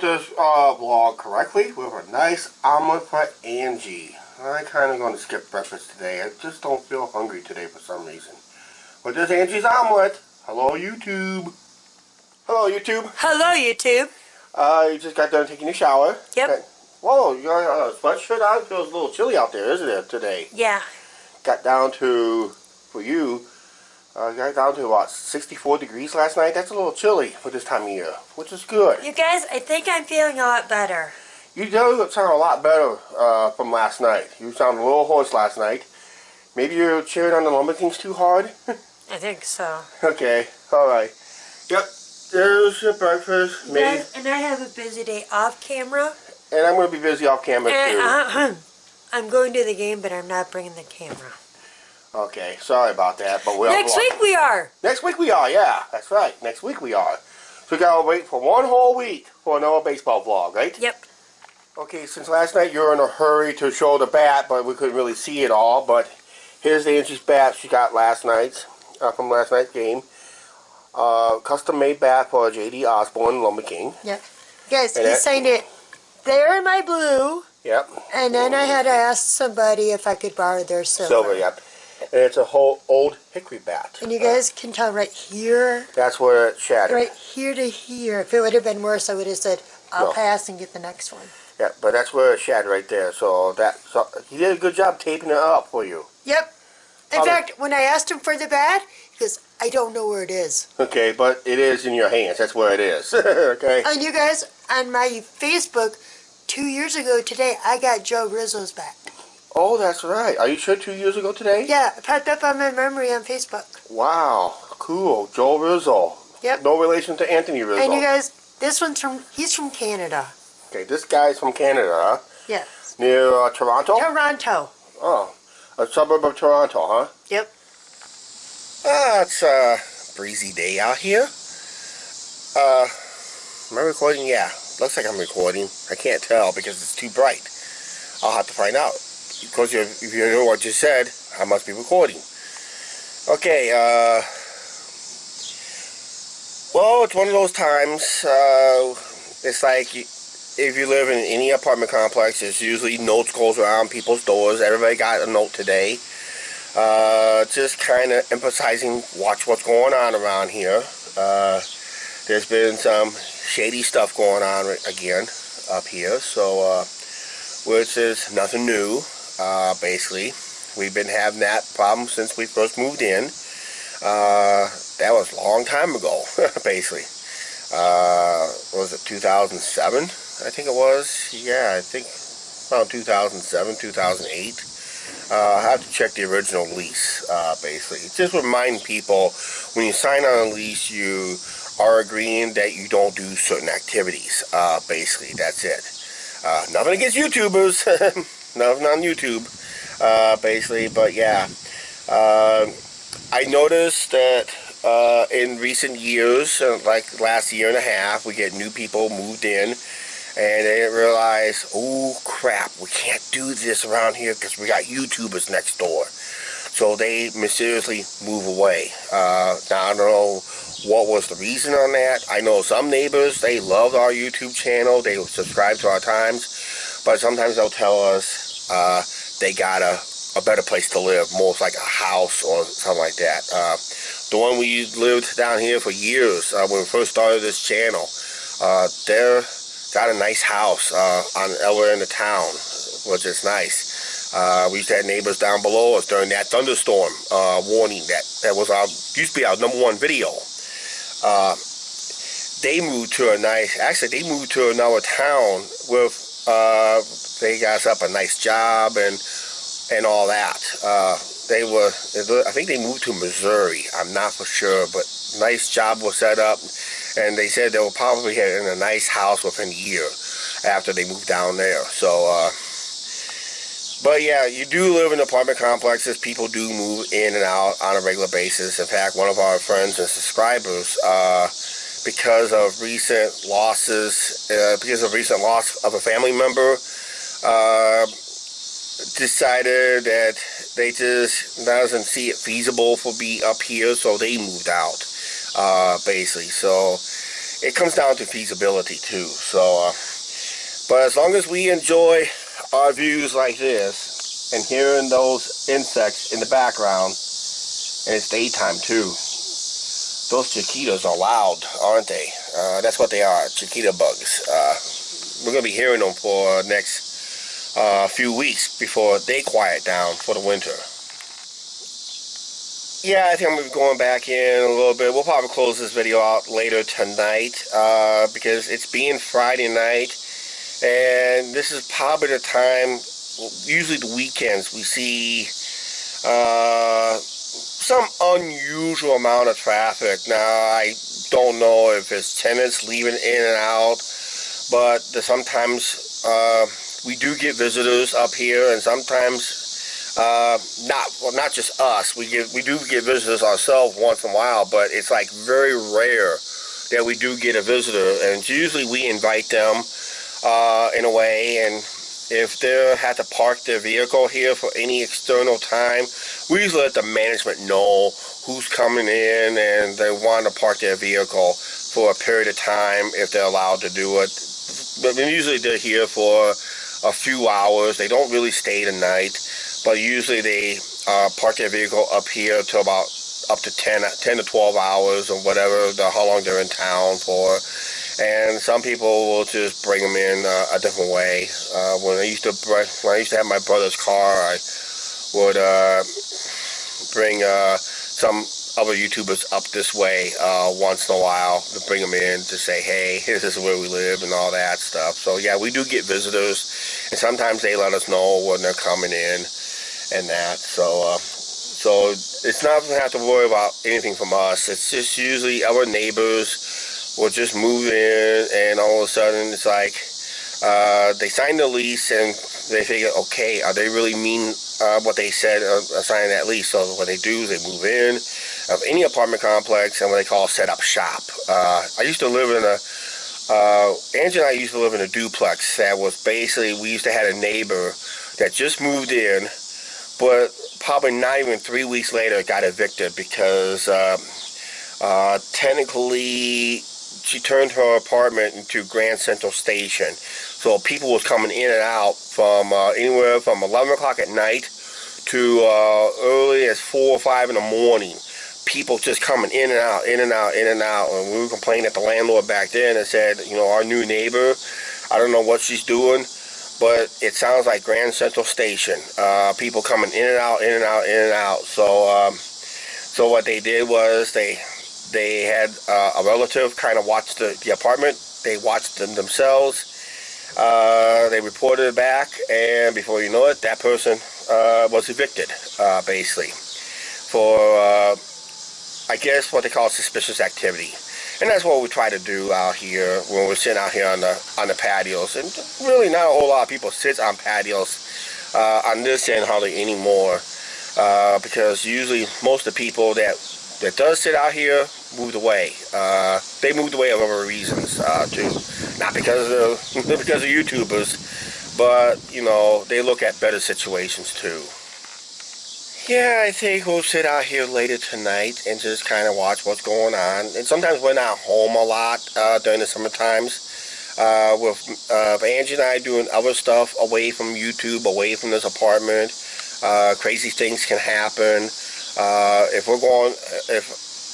this vlog correctly with a nice omelet for Angie. I'm kind of going to skip breakfast today. I just don't feel hungry today for some reason. But there's Angie's omelet. Hello, YouTube. Hello, YouTube. Hello, YouTube. You just got done taking a shower. Yep. Whoa, you got a sweatshirt on? It feels a little chilly out there, isn't it, today? Yeah. Got down to, for you, got down to about 64 degrees last night. That's a little chilly for this time of year, which is good. You guys, I think I'm feeling a lot better. You do sound a lot better from last night. You sound a little hoarse last night. Maybe you're cheering on the Lumber Kings too hard? I think so. Okay, alright. Yep, there's your breakfast. You guys, and I have a busy day off camera. And I'm going to be busy off camera And, too. I'm going to the game, but I'm not bringing the camera. Okay, sorry about that, but Next week we are. Next week we are, yeah, that's right. Next week we are. So we gotta wait for one whole week for another baseball vlog, right? Yep. Okay, since last night you're in a hurry to show the bat, but we couldn't really see it all. But here's Angie's bat she got last night, from last night's game. Custom made bat for J.D. Osborne, Lumber King. Yep. Guys, he signed it there in my blue. Yep. And then I had to ask somebody if I could borrow their silver. Silver, yep. And it's a whole old hickory bat. And you guys can tell right here. That's where it shattered. Right here to here. If it would have been worse, I would have said, I'll pass and get the next one. Yeah, but that's where it shattered right there. So he did a good job taping it up for you. Yep. In fact, when I asked him for the bat, he goes, I don't know where it is. Okay, but it is in your hands. That's where it is. Okay. And you guys, on my Facebook, 2 years ago today, I got Joe Rizzo's bat. Oh, that's right. Are you sure 2 years ago today? Yeah, it popped up on my memory on Facebook. Wow, cool. Joe Rizzo. Yep. No relation to Anthony Rizzo. And you guys, this one's he's from Canada. Okay, this guy's from Canada, huh? Yes. Near Toronto? Toronto. Oh, a suburb of Toronto, huh? Yep. It's a breezy day out here. Am I recording? Yeah, looks like I'm recording. I can't tell because it's too bright. I'll have to find out. Because if you know what you said, I must be recording. Okay, well, it's one of those times, it's like, if you live in any apartment complex, there's usually notes goes around people's doors. Everybody got a note today. Just kind of emphasizing, watch what's going on around here. There's been some shady stuff going on again up here, so, which is nothing new. Basically, we've been having that problem since we first moved in. That was a long time ago, basically. What was it, 2007? I think it was. Yeah, I think around 2007, 2008. I have to check the original lease, basically. Just remind people, when you sign on a lease, you are agreeing that you don't do certain activities. Basically, that's it. Nothing against YouTubers. Nothing on YouTube, basically, but yeah. I noticed that in recent years, like last year and a half, we get new people moved in, and they didn't realize, oh crap, we can't do this around here because we got YouTubers next door. So they mysteriously move away. Now, I don't know what was the reason on that. I know some neighbors, they love our YouTube channel, they subscribe to our times, but sometimes they'll tell us they got a better place to live, most like a house or something like that. The one we lived down here for years, when we first started this channel, they're got a nice house on elsewhere in the town, which is nice. We used to have neighbors down below us during that thunderstorm warning that was used to be our #1 video. They moved to they moved to another town with, they got us up a nice job and all that. I think they moved to Missouri. I'm not for sure, but nice job was set up, and they said they will probably have in a nice house within a year after they moved down there. So, but yeah, you do live in apartment complexes. People do move in and out on a regular basis. In fact, one of our friends and subscribers, because of recent loss of a family member, decided that they just doesn't see it feasible for be up here, so they moved out, basically. So it comes down to feasibility too. So, but as long as we enjoy our views like this and hearing those insects in the background, and it's daytime too, those cicadas are loud, aren't they? That's what they are, cicada bugs. We're going to be hearing them for the next few weeks before they quiet down for the winter. Yeah, I think I'm going to be going back in a little bit. We'll probably close this video out later tonight because it's being Friday night, and this is probably the time, usually the weekends, we see some unusual amount of traffic. Now, I don't know if it's tenants leaving in and out, but sometimes we do get visitors up here, and sometimes not just us. We do get visitors ourselves once in a while, but it's like very rare that we do get a visitor, and usually we invite them in a way, and if they have to park their vehicle here for any external time, we usually let the management know who's coming in and they want to park their vehicle for a period of time if they're allowed to do it. But usually they're here for a few hours. They don't really stay the night, but usually they park their vehicle up here to about up to 10 to 12 hours or whatever, how long they're in town for. And some people will just bring them in a different way. When I used to have my brother's car, I would bring some other YouTubers up this way once in a while to bring them in to say, hey, this is where we live and all that stuff. So yeah, we do get visitors, and sometimes they let us know when they're coming in and that. So it's not going to have to worry about anything from us. It's just usually our neighbors will just move in, and all of a sudden it's like they sign the lease and they figure, okay, are they really mean what they said signing that lease? So what they do is they move in of any apartment complex and what they call set up shop. I used to live in Angie and I used to live in a duplex that was basically, we used to have a neighbor that just moved in, but probably not even 3 weeks later got evicted because technically she turned her apartment into Grand Central Station. So people was coming in and out from anywhere from 11 o'clock at night to early as 4 or 5 in the morning. People just coming in and out, in and out, in and out. And we were complaining at the landlord back then and said, you know, our new neighbor, I don't know what she's doing, but it sounds like Grand Central Station. People coming in and out, in and out, in and out. So what they did was they had a relative kind of watch the apartment. They watched them themselves. They reported it back, and before you know it, that person was evicted, basically, for, I guess, what they call suspicious activity. And that's what we try to do out here when we're sitting out here on the patios. And really not a whole lot of people sit on patios on this end hardly anymore, because usually most of the people that does sit out here moved away. They moved away for other reasons too, not because of YouTubers, but you know, they look at better situations too. Yeah, I think we'll sit out here later tonight and just kind of watch what's going on. And sometimes we're not home a lot during the summer times. With Angie and I doing other stuff away from YouTube, away from this apartment. Crazy things can happen.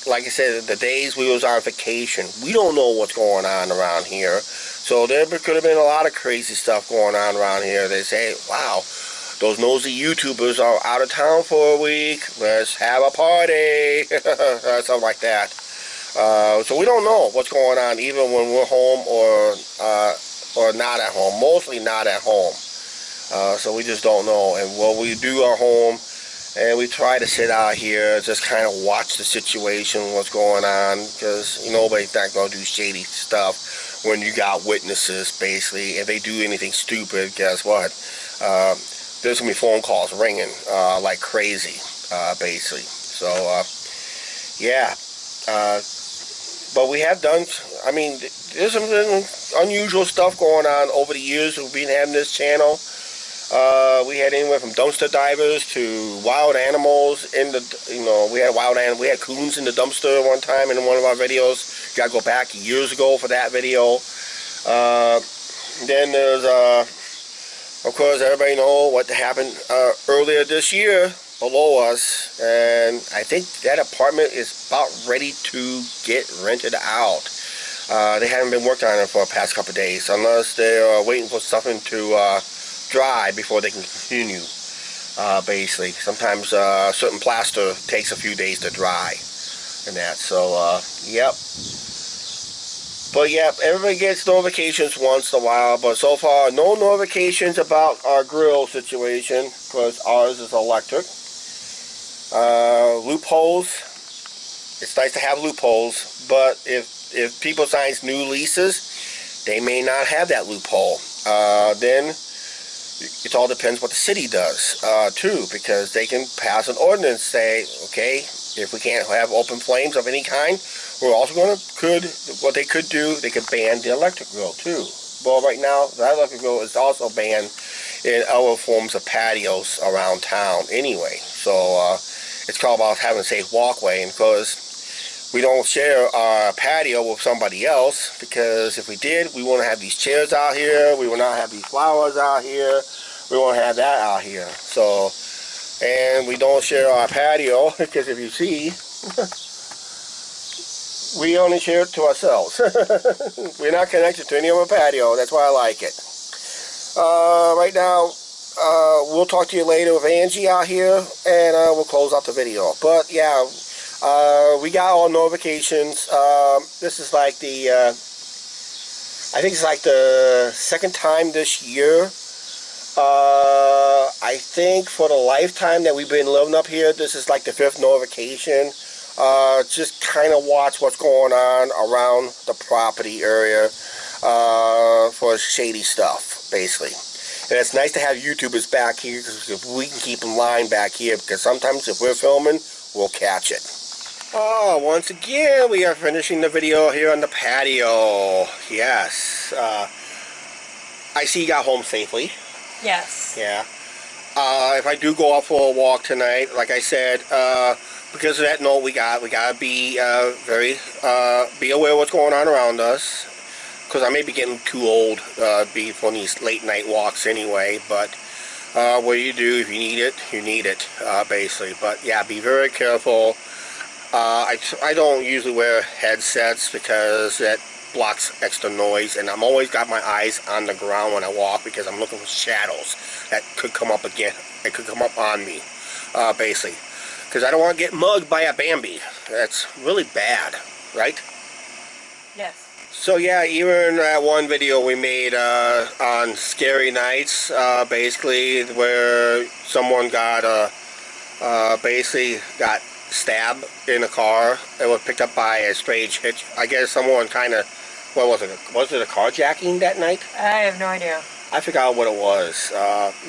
Like I said, the days we was on vacation, we don't know what's going on around here. So there could have been a lot of crazy stuff going on around here. They say, wow, those nosy YouTubers are out of town for a week. Let's have a party. Something like that. So we don't know what's going on even when we're home or not at home. Mostly not at home. So we just don't know. And when we do our home, and we try to sit out here, just kind of watch the situation, what's going on, because nobody's not going to do shady stuff when you got witnesses, basically. If they do anything stupid, guess what? There's going to be phone calls ringing like crazy, basically. So, yeah. But we have done, I mean, there's some unusual stuff going on over the years we've been having this channel. We had anywhere from dumpster divers to wild animals in the, we had coons in the dumpster one time in one of our videos. gotta go back years ago for that video. Then there's of course, everybody know what happened earlier this year below us, and I think that apartment is about ready to get rented out. They haven't been working on it for the past couple of days, unless they're waiting for something to dry before they can continue. Basically, sometimes certain plaster takes a few days to dry, and that. So, yep. But yeah, everybody gets notifications once in a while, but so far no notifications about our grill situation, because ours is electric. Loopholes, it's nice to have loopholes, but if people sign new leases, they may not have that loophole. Then it all depends what the city does too, because they can pass an ordinance, say, okay, if we can't have open flames of any kind, we're also what they could do, they could ban the electric grill too. Well, right now, the electric grill is also banned in other forms of patios around town anyway. So it's all about having a safe walkway, and because we don't share our patio with somebody else, because if we did, we wouldn't have these chairs out here, we would not have these flowers out here, we won't have that out here. So, and we don't share our patio, because if you see, we only share it to ourselves. We're not connected to any other patio. That's why I like it. Right now, we'll talk to you later with Angie out here, and we'll close out the video. But yeah, we got all notifications. This is like the, I think it's like the second time this year. I think for the lifetime that we've been living up here, this is like the 5th notification. Just kind of watch what's going on around the property area for shady stuff, basically. And it's nice to have YouTubers back here, because we can keep in line back here, because sometimes if we're filming, we'll catch it. Oh, once again, we are finishing the video here on the patio. Yes. I see you got home safely. Yes. Yeah. If I do go out for a walk tonight, like I said, because of that note we gotta be be aware of what's going on around us, because I may be getting too old be for these late night walks anyway. But what do, if you need it, you need it, basically. But yeah, be very careful. I don't usually wear headsets because that blocks extra noise, and I'm always got my eyes on the ground when I walk, because I'm looking for shadows that could come up again. It could come up on me, basically. Because I don't want to get mugged by a Bambi. That's really bad, right? Yes. So yeah, even that one video we made on scary nights, basically, where someone got basically got stabbed in a car. It was picked up by a strange hitch. I guess someone kind of, what was it? Was it a carjacking that night? I have no idea. I forgot what it was.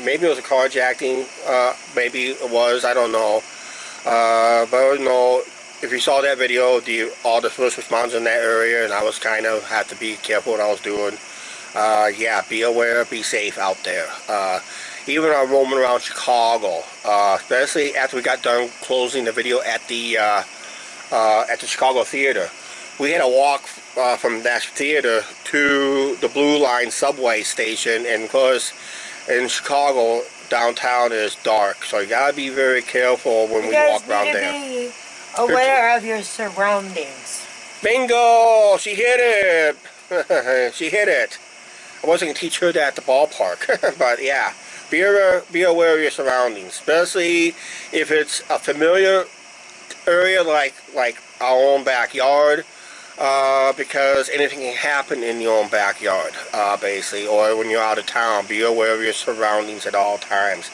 Maybe it was a carjacking. Maybe it was. I don't know. But you know, if you saw that video, all the first responders in that area, and I was kind of had to be careful what I was doing. Yeah, be aware, be safe out there. Even roaming around Chicago, especially after we got done closing the video at the Chicago Theater. We had to walk from that theater to the Blue Line subway station, and of course, in Chicago, downtown is dark, so you gotta be very careful when we walk around there. You guys need to be aware of your surroundings. Bingo! She hit it! She hit it. I wasn't gonna teach her that at the ballpark, but yeah. Be aware of your surroundings, especially if it's a familiar area like our own backyard, because anything can happen in your own backyard, basically, or when you're out of town. Be aware of your surroundings at all times.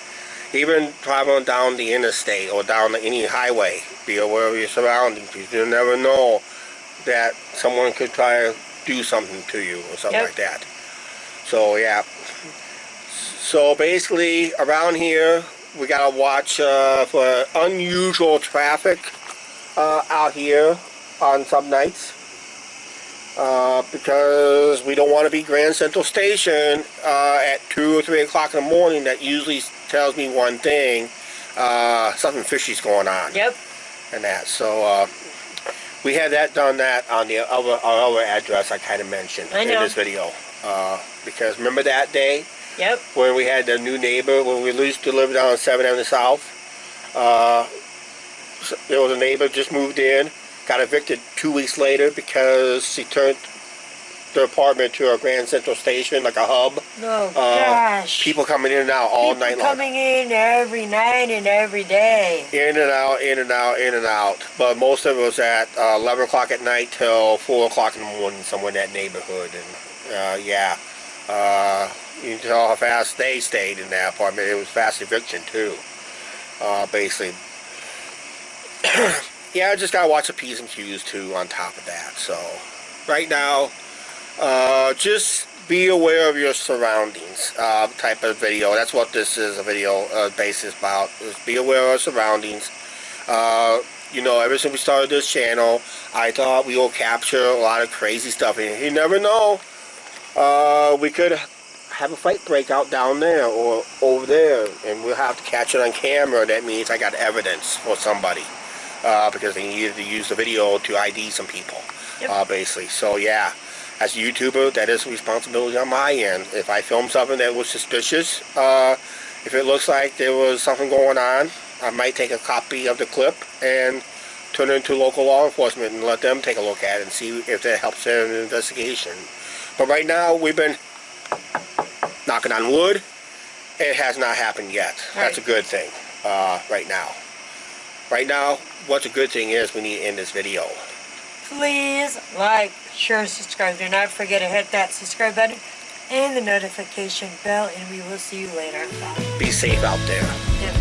Even traveling down the interstate or down any highway, be aware of your surroundings, because you never know that someone could try to do something to you or something like that. So yeah. So basically, around here, we gotta watch for unusual traffic out here on some nights, because we don't want to be Grand Central Station at 2 or 3 o'clock in the morning. That usually tells me one thing: something fishy's going on. Yep. And that. So We had done that on our other address I kind of mentioned in this video. Because remember that day? Yep. When we had the new neighbor, when we used to live down on 7th Avenue South. There was a neighbor just moved in, got evicted 2 weeks later because she turned the apartment to a Grand Central Station, like a hub. Oh, gosh. People coming in and out all night long. Coming in every night and every day. In and out, in and out, in and out. But most of it was at 11 o'clock at night till 4 o'clock in the morning, somewhere in that neighborhood. And yeah, you can tell how fast they stayed in that apartment. It was fast eviction too, basically. Yeah, I just gotta watch the P's and Q's too on top of that. So right now, just be aware of your surroundings type of video. That's what this is a video basis about. Is be aware of our surroundings. You know, ever since we started this channel, I thought we will capture a lot of crazy stuff. And you never know, we could have a fight break out down there or over there, and we'll have to catch it on camera. That means I got evidence for somebody, because they needed to use the video to ID some people. Yep. Basically. So yeah, as a YouTuber, that is a responsibility on my end. If I film something that was suspicious, if it looks like there was something going on, I might take a copy of the clip and turn it into local law enforcement and let them take a look at it and see if that helps their investigation. But right now, we've been knocking on wood. It has not happened yet. Right. That's a good thing right now. Right now, what's a good thing is we need to end this video. Please like, share, subscribe. Do not forget to hit that subscribe button and the notification bell, and we will see you later. Bye. Be safe out there. Yep.